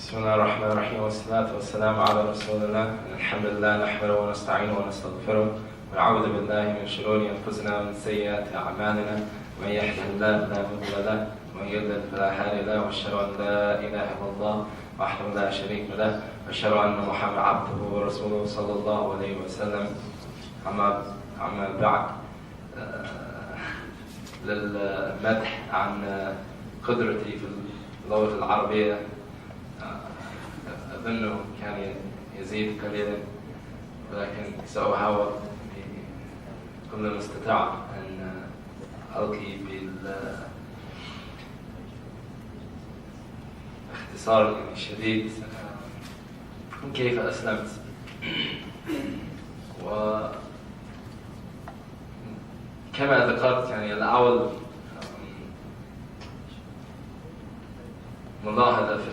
بسم الله الرحمن الرحيم والصلاة والسلام على رسول الله. الحمد لله نحمده ونستعينه ونستغفره ونعوذ بالله من شرور أنفسنا ومن سيئات أعمالنا. من يهده الله فلا مضل له ومن يضلل فلا هادي له، وأشهد أن لا إله إلا الله وحده لا شريك له، وأشهد أن محمدا عبده ورسوله صلى الله عليه وسلم. أما بعد، للمدح عن قدرتي في اللغة العربية أظنه كان يزيد قليلا، ولكن سأحاول بكل المستطاع أن ألقي باختصار شديد كيف أسلمت. وكما ذكرت الأول ملاحظة في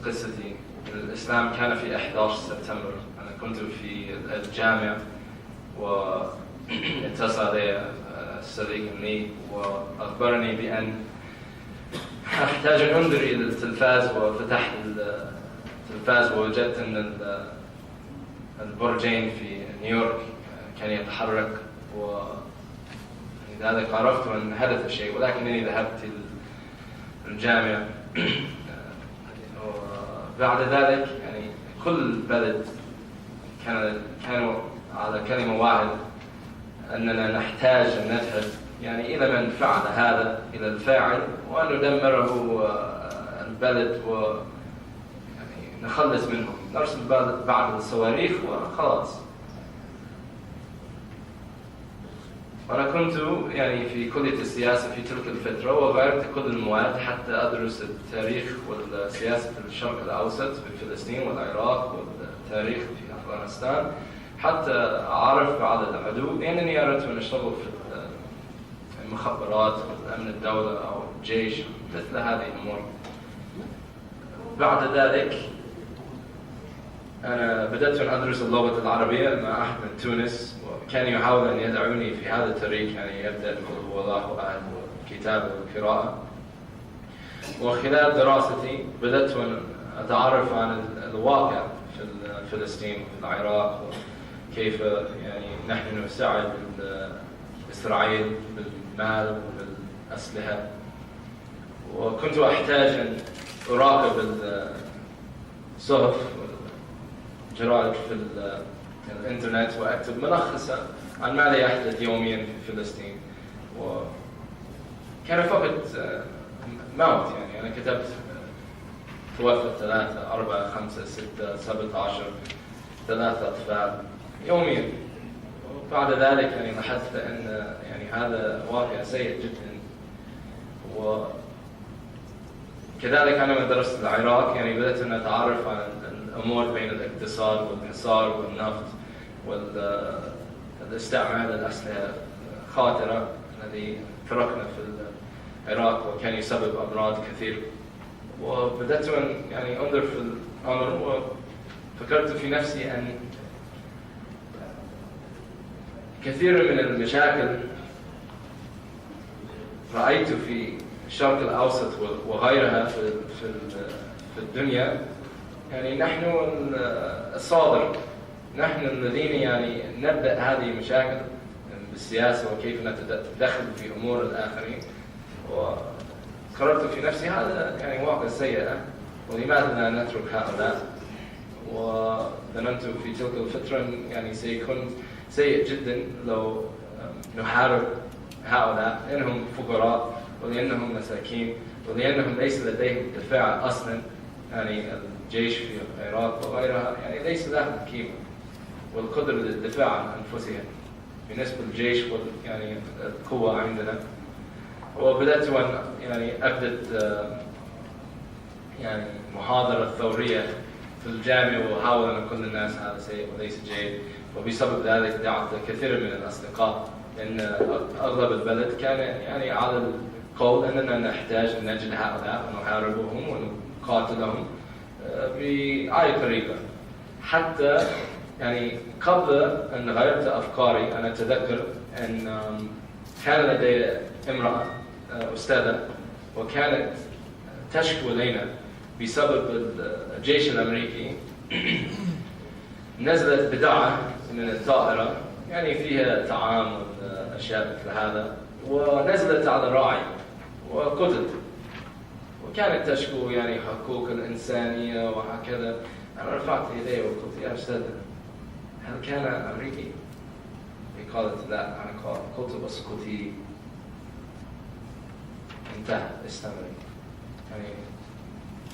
قصتي. الإسلام كان في 11 سبتمبر. أنا كنت في الجامعة واتصل لي صديق لي وأخبرني بأن أحتاج أن أنظر إلى التلفاز، وفتحت التلفاز ووجدت أن البرجين في نيويورك كان يتحرك، ولذلك عرفت أن حدث شيء، ولكنني ذهبت الجامعة. بعد ذلك كل بلد كانوا على كلمة واحدة، أننا نحتاج أن نذهب إلى من فعل هذا، إلى الفاعل، وأن ندمره البلد ونخلص منهم، نرسل بعض الصواريخ وخلاص. وأنا كنت في كلية السياسة في تلك الفترة، وغيرت كل المواد حتى أدرس التاريخ والسياسة في الشرق الأوسط، في فلسطين والعراق، والتاريخ في أفغانستان، حتى أعرف بعض العدو، لأنني أردت أن أشتغل في المخابرات والأمن الدولة أو الجيش، مثل هذه الأمور. بعد ذلك أنا بدأت أن أدرس اللغة العربية مع أحمد تونس، وكان يحاول أن يدعوني في هذا الطريق، يبدأ بقول هو الله أحد والكتابة والقراءة. وخلال دراستي بدأت أن أتعرف عن الواقع في فلسطين وفي العراق، وكيف نحن نساعد إسرائيل بالمال وبالأسلحة. وكنت أحتاج أن أراقب الصحف والجرائد في الإنترنت، وأكتب ملخصا عن ما لا يحدث يوميا في فلسطين. وكان فقط موت. أنا كتبت توفى 3 4 5 6 17 3 أطفال يوميا. وبعد ذلك لاحظت أن هذا واقع سيء جدا. وكذلك أنا من درست العراق بدأت أن أتعرف على الأمور بين الاقتصاد والحصار والنفط والاستعمال الأسلحة خاطرة الذي تركنا في العراق، وكان يسبب أمراض كثير. وبدأت أن أنظر في الأمر، وفكرت في نفسي أن كثير من المشاكل رأيت في الشرق الأوسط وغيرها في الدنيا. نحن الصادر، نحن الذين نبدأ هذه المشاكل بالسياسة، وكيف نتدخل في أمور الآخرين. وقررت في نفسي هذا واقع سيء، ولماذا لا نترك هؤلاء؟ وظننت في تلك الفترة سيكون سيء جدا لو نحارب هؤلاء، لأنهم فقراء، ولأنهم مساكين، ولأنهم ليس لديهم دفاع أصلا. الجيش في العراق وغيرها ليس لهم قيمة والقدرة للدفاع عن أنفسهم بالنسبة للجيش القوة عندنا. وبدأت أن أبدأ محاضرة ثورية في الجامعة، وأحاول أن أقول للناس هذا سيء وليس جيد. وبسبب ذلك دعت كثير من الأصدقاء، لأن أغلب البلد كان على القول أننا نحتاج أن نجد هؤلاء ونحاربهم ونقاتلهم بأي طريقة. حتى قبل أن غيرت أفكاري، أنا أتذكر أن كان لدي امرأة أستاذة، وكانت تشكو إلينا بسبب الجيش الأمريكي نزلت بضاعة من الطائرة يعني فيها طعام وأشياء مثل هذا، ونزلت على الراعي وقتل، وكانت تشكو يعني حقوق الإنسانية وهكذا. أنا رفعت يدي وقلت يا أستاذ هل كان أمريكي؟ هي قالت لا. أنا قلت اسكتي، انتهى، استمري، يعني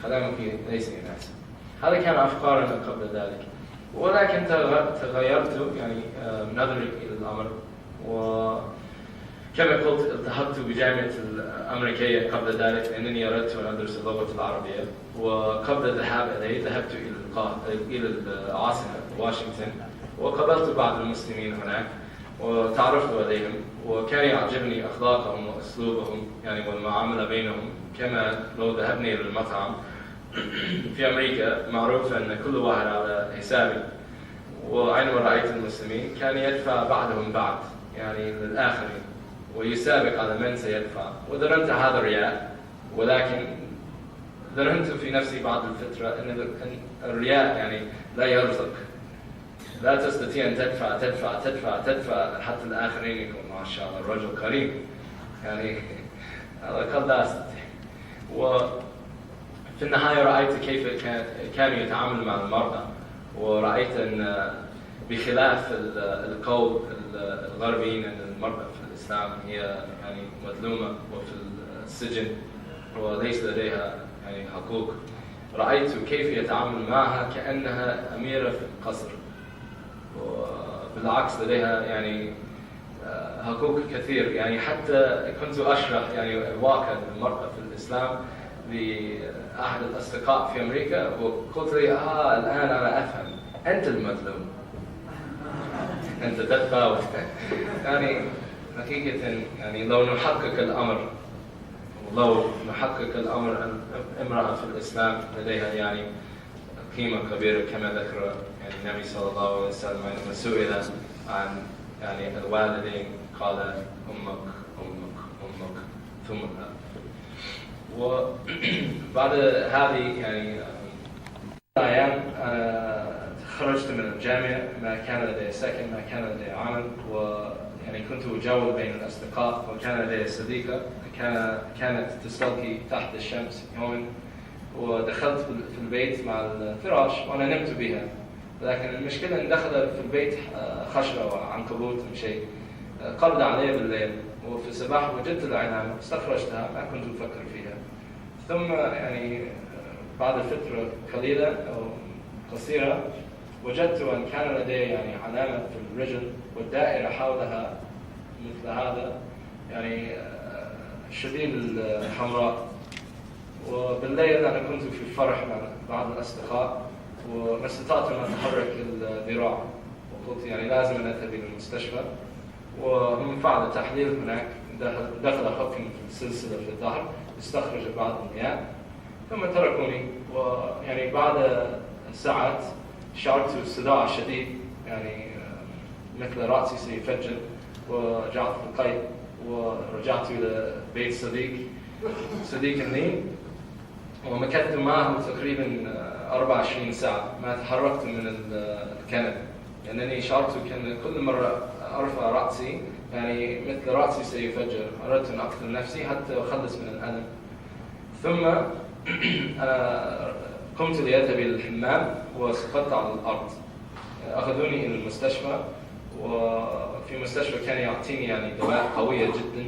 كلامك ليس يناسب. هذا كان أفكارنا قبل ذلك، ولكن تغيرت يعني نظري إلى الأمر. وكما قلت التحقت بجامعة الأمريكية قبل ذلك لأنني أردت أن أدرس اللغة العربية، وقبل الذهاب إليه ذهبت إلى العاصمة واشنطن، وقابلت بعض المسلمين هناك وتعرفت عليهم، وكان يعجبني أخلاقهم وأسلوبهم يعني والمعاملة بينهم. كما لو ذهبنا إلى المطعم في أمريكا معروف أن كل واحد على حسابي، وعندما رأيت المسلمين كان يدفع بعضهم بعض يعني للآخرين ويسابق على من سيدفع، وظننت هذا رياء، ولكن ظننت في نفسي بعد الفترة أن الرياء يعني لا يرزق، لا تستطيع أن تدفع تدفع تدفع تدفع حتى الآخرين يكون ما شاء الله الرجل كريم، يعني هذا قد لا أستطيع. وفي النهاية رأيت كيف كانوا يتعاملوا مع المرأة، ورأيت أن بخلاف القول الغربيين أن المرأة في الإسلام هي يعني مظلومة وفي السجن وليس لديها يعني حقوق، رأيت كيف يتعامل معها كأنها أميرة في القصر، وبالعكس لديها يعني حقوق كثير. يعني حتى كنت أشرح يعني واقع المرأة في الإسلام لأحد الأصدقاء في أمريكا، وقلت لي الآن أنا أفهم، أنت المظلوم، أنت تدفع يعني حقيقة يعني لو نحقق الأمر أن امرأة في الإسلام لديها يعني قيمة كبيرة كما ذكر يعني النبي صلى الله عليه وسلم عندما سئل عن يعني الوالدين قال أمك أمك أمك ثم الأب. وبعد هذه يعني الأيام خرجت من الجامعة، ما كان لدي سكن، ما كان لدي عمل، ويعني كنت أجول بين الأصدقاء، وكان لدي صديقة كانت تستلقي تحت الشمس يوما، ودخلت في البيت مع الفراش وأنا نمت بها، لكن المشكلة أن دخل في البيت خشرة وعنكبوت شيء قبض علي بالليل، وفي الصباح وجدت العنان استخرجتها، ما كنت أفكر فيها. ثم يعني بعد فترة قليلة أو قصيرة وجدت أن كان لدي يعني علامة في الرجل والدائرة حولها مثل هذا يعني شديد الحمراء. وبالليل أنا كنت في فرح مع بعض الأصدقاء وما استطعت أن أتحرك الذراع، وقلت يعني لازم أن أذهب إلى المستشفى. ومن فعل تحليل هناك دخل حكم في السلسلة في الظهر، استخرج بعض المياه ثم تركوني. ويعني بعد ساعات شعرت بصداع شديد يعني مثل رأسي سيفجر، ورجعت القيد ورجعت إلى بيت صديق لي، ومكثت معه تقريبا 24 ساعة ما تحركت من الكنبة، لأنني شعرت كأن كل مرة أرفع رأسي يعني مثل رأسي سيفجر. أردت أن أقتل نفسي حتى أخلص من الألم. ثم قمت لأذهب إلى الحمام وسقطت على الأرض. أخذوني إلى المستشفى، وفي مستشفى كان يعطيني يعني دواء قوية جدا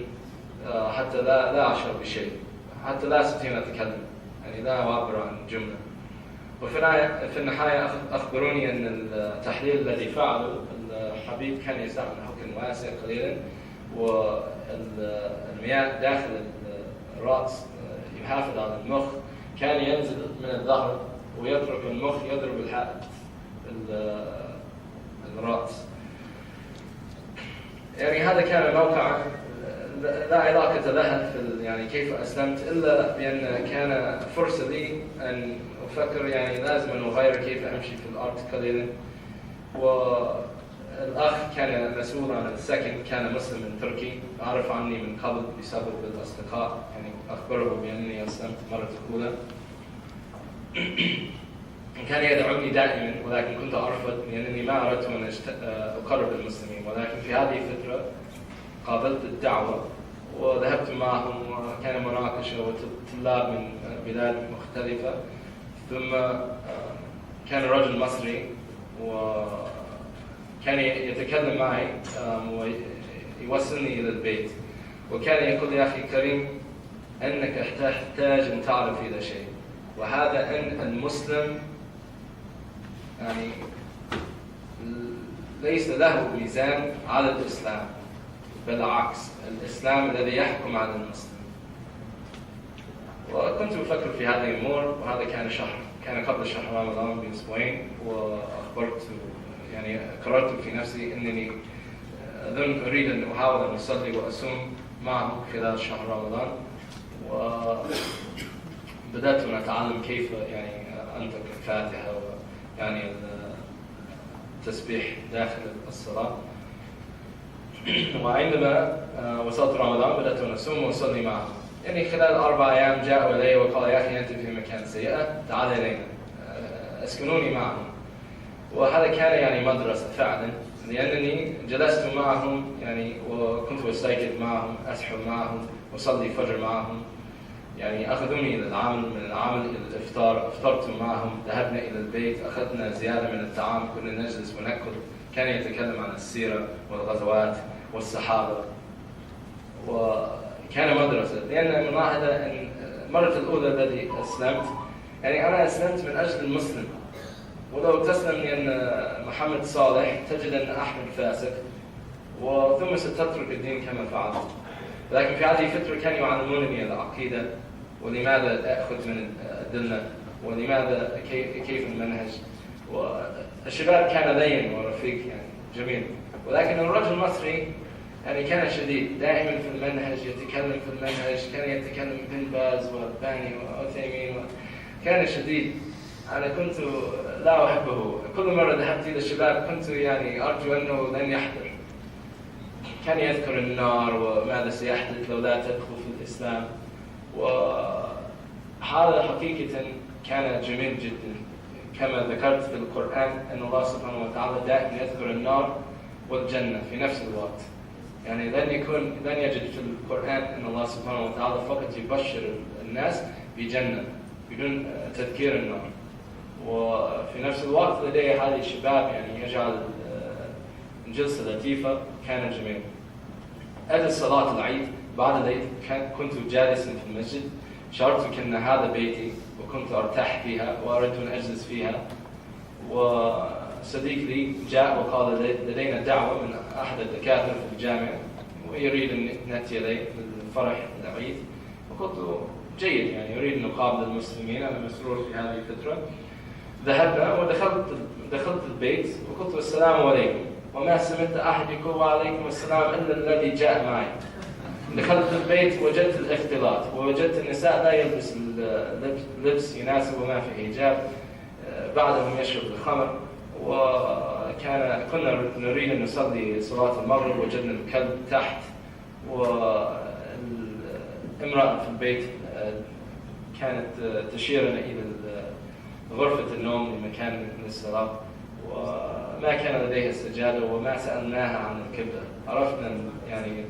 حتى لا أشعر بشيء، حتى لا أستطيع أن أتكلم، يعني لا أعبر عن جملة. وفي النهاية أخبروني أن التحليل الذي فعله الحبيب كان يستعمل حقن واسع قليلا، والمياه داخل الرأس يحافظ على المخ، كان ينزل من الظهر ويترك المخ يضرب الرأس. يعني هذا كان موقع لا علاقة لها في يعني كيف أسلمت، إلا بأن كان فرصة لي أن أفكر يعني لازم أن أغير كيف أمشي في الأرض قليلا. والأخ كان مسؤول عن السكن كان مسلم تركي، عرف عني من قبل بسبب الأصدقاء، يعني أخبره بأنني أسلمت مرة أولى. كان يدعوني دائما، ولكن كنت أرفض لأنني ما أردت أن أقرب المسلمين. ولكن في هذه الفترة قابلت الدعوة وذهبت معهم، وكان مناقشة وطلاب من بلاد مختلفة. ثم كان رجل مصري وكان يتكلم معي ويوصلني إلى البيت، وكان يقول: يا أخي كريم، أنك تحتاج أن تعرف إلى شيء، وهذا أن المسلم يعني ليس له ميزان على الإسلام، بالعكس الإسلام الذي يحكم على المسلم. وكنت أفكر في هذه الأمور، وهذا كان قبل شهر رمضان بأسبوعين، وأخبرت يعني قررت في نفسي أنني أريد أن أحاول أن أصلي وأصوم معهم خلال شهر رمضان. وبدأت أن أتعلم كيف يعني أنطق الفاتحة ويعني التسبيح داخل الصلاة. وعندما وصلت رمضان بدأت أن أصوم وأصلي معهم. يعني خلال 4 أيام جاءوا إلي وقال: يا أخي أنت في مكان سيئة، تعال إلينا، أسكنوني معهم. وهذا كان يعني مدرسة فعلا، لأنني جلست معهم يعني، وكنت أستيقظ معهم، أسحر معهم، وأصلي فجر معهم. يعني أخذوني إلى العمل، من العمل إلى الإفطار، أفطرت معهم، ذهبنا إلى البيت، أخذنا زيادة من الطعام، كنا نجلس ونأكل. كان يتكلم عن السيرة والغزوات والصحابة، وكان مدرسة. لأن ملاحظة أن المرة الأولى التي أسلمت، يعني أنا أسلمت من أجل المسلم، ولو تسلم لأن محمد صالح تجد أن أحمد فاسق، وثم ستترك الدين كما فعلت. لكن في هذه الفترة كانوا يعلمونني العقيدة، ولماذا أخذ من الأدلة، ولماذا كيف المنهج. والشباب كان لين ورفيق يعني جميل. ولكن الرجل المصري يعني كان شديد، دائما في المنهج، يتكلم في المنهج، كان يتكلم بن باز والباني وعثيمين، كان شديد. أنا كنت لا أحبه. كل مرة ذهبت إلى الشباب كنت يعني أرجو أنه لن يحضر. كان يذكر النار وماذا سيحدث لو لا تدخل في الإسلام. وهذا حقيقة كان جميل جدا. كما ذكرت في القرآن أن الله سبحانه وتعالى دائما يذكر النار والجنة في نفس الوقت. يعني لن يجد في القرآن أن الله سبحانه وتعالى فقط يبشر الناس بجنة بدون تذكير النار. وفي نفس الوقت لديه هذه الشباب يعني يجعل جلسة لطيفة. كان جميل. أتى صلاة العيد، بعد العيد كنت جالسا في المسجد، شعرت كأن هذا بيتي، وكنت أرتاح فيها وأردت أن أجلس فيها. وصديق لي جاء وقال: لدينا دعوة من أحد الدكاترة في الجامعة ويريد أن نأتي إليه للفرح العيد. وقلت: جيد، يعني يريد أن نقابل المسلمين، أنا مسرور في هذه الفترة. ذهبنا ودخلت البيت وقلت: السلام عليكم. وما سمعت أحد يقول وعليكم السلام إلا الذي جاء معي. دخلت البيت وجدت الاختلاط، ووجدت النساء لا يلبس لبس يناسب ما في حجاب، بعضهم يشرب الخمر. كنا نريد أن نصلي صلاة المغرب، وجدنا الكلب تحت، والامرأة في البيت كانت تشيرنا إلى غرفة النوم لمكان للصلاة، وما كان لديها السجادة، وما سألناها عن القبلة. عرفنا يعني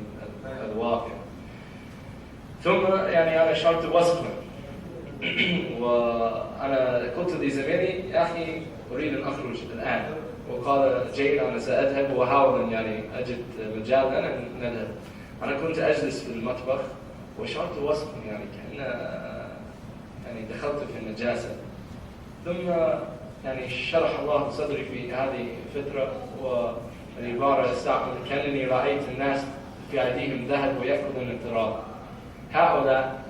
الواقع. ثم يعني أنا شعرت وصفا وأنا قلت لزميلي: يا أخي أريد أن أخرج الآن. وقال: جيد، أنا سأذهب وأحاول أن يعني أجد مجال أن نذهب. أنا كنت أجلس في المطبخ وشعرت وصفا، يعني كأن يعني دخلت في النجاسة. ثم يعني شرح الله صدري في هذه الفترة، والعبارة استعمل: كأنني رأيت الناس في أيديهم ذهب ويأكلون التراب. هؤلاء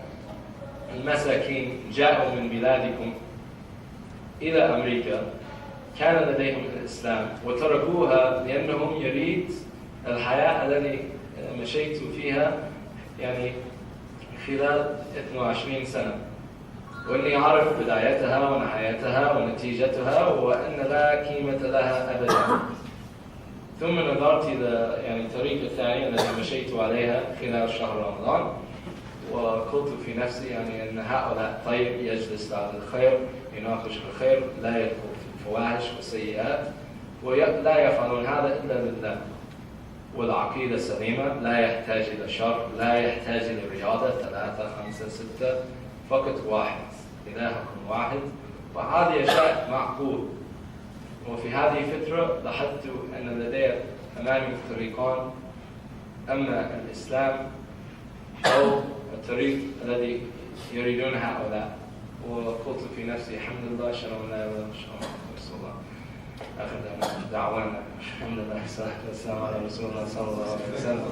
المساكين جاءوا من بلادكم إلى أمريكا، كان لديهم الإسلام وتركوها لأنهم يريد الحياة التي مشيت فيها يعني خلال 22 سنة، وإني أعرف بدايتها ونهايتها ونتيجتها، وأن لا قيمة لها أبدا. ثم نظرت إلى يعني الطريقة الثانية التي مشيت عليها خلال شهر رمضان، وقلت في نفسي يعني أن هؤلاء طيب، يجلس بعد الخير، يناقش الخير، لا يدخل في الفواحش والسيئات، ولا يفعلون هذا إلا لله، والعقيدة سليمة، لا يحتاج إلى شر، لا يحتاج إلى رياضة 3 5 6، فقط واحد، إلهكم واحد. وهذه أشياء معقول. وفي هذه الفترة لاحظت أن لدي أمامي طريقان، أما الإسلام أو الطريق الذي يريدون هؤلاء. وقلت في نفسي الحمد لله، أشهد أن لا إله إلا الله، أشهد أن محمدا رسول الله. آخر دعوانا الحمد لله والصلاة والسلام على رسول الله صلى الله عليه وسلم.